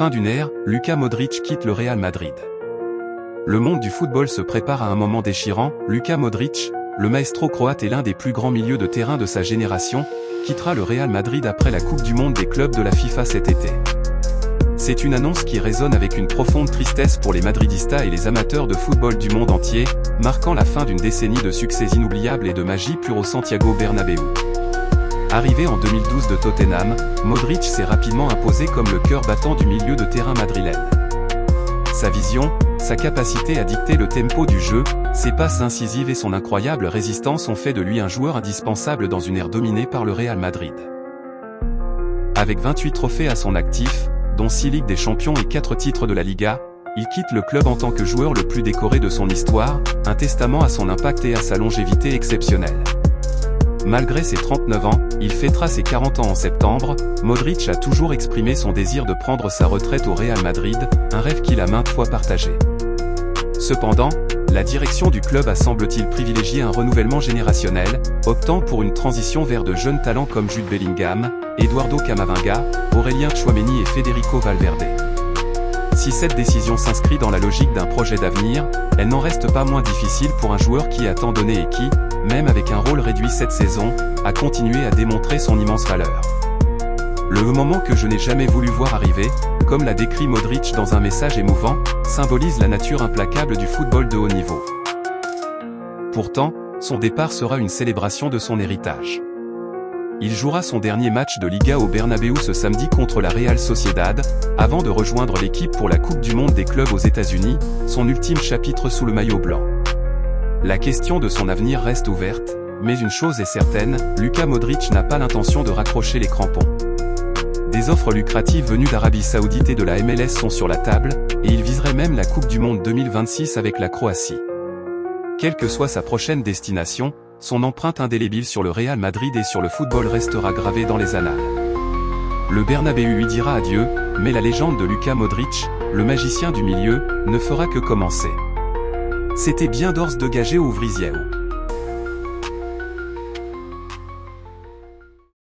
Fin d'une ère, Luka Modric quitte le Real Madrid. Le monde du football se prépare à un moment déchirant. Luka Modric, le maestro croate et l'un des plus grands milieux de terrain de sa génération, quittera le Real Madrid après la Coupe du Monde des clubs de la FIFA cet été. C'est une annonce qui résonne avec une profonde tristesse pour les madridistas et les amateurs de football du monde entier, marquant la fin d'une décennie de succès inoubliables et de magie pure au Santiago Bernabéu. Arrivé en 2012 de Tottenham, Modric s'est rapidement imposé comme le cœur battant du milieu de terrain madrilène. Sa vision, sa capacité à dicter le tempo du jeu, ses passes incisives et son incroyable résistance ont fait de lui un joueur indispensable dans une ère dominée par le Real Madrid. Avec 28 trophées à son actif, dont 6 Ligues des Champions et 4 titres de la Liga, il quitte le club en tant que joueur le plus décoré de son histoire, un testament à son impact et à sa longévité exceptionnelle. Malgré ses 39 ans, il fêtera ses 40 ans en septembre. Modric a toujours exprimé son désir de prendre sa retraite au Real Madrid, un rêve qu'il a maintes fois partagé. Cependant, la direction du club a semble-t-il privilégié un renouvellement générationnel, optant pour une transition vers de jeunes talents comme Jude Bellingham, Eduardo Camavinga, Aurélien Tchouaméni et Federico Valverde. Si cette décision s'inscrit dans la logique d'un projet d'avenir, elle n'en reste pas moins difficile pour un joueur qui a tant donné et qui, même avec un rôle réduit cette saison, a continué à démontrer son immense valeur. Le moment que je n'ai jamais voulu voir arriver, comme l'a décrit Modric dans un message émouvant, symbolise la nature implacable du football de haut niveau. Pourtant, son départ sera une célébration de son héritage. Il jouera son dernier match de Liga au Bernabéu ce samedi contre la Real Sociedad, avant de rejoindre l'équipe pour la Coupe du Monde des clubs aux États-Unis, son ultime chapitre sous le maillot blanc. La question de son avenir reste ouverte, mais une chose est certaine, Luka Modric n'a pas l'intention de raccrocher les crampons. Des offres lucratives venues d'Arabie Saoudite et de la MLS sont sur la table, et il viserait même la Coupe du Monde 2026 avec la Croatie. Quelle que soit sa prochaine destination, son empreinte indélébile sur le Real Madrid et sur le football restera gravée dans les annales. Le Bernabéu lui dira adieu, mais la légende de Luka Modric, le magicien du milieu, ne fera que commencer. C'était bien d'Ors de Gagé au Vrisiel.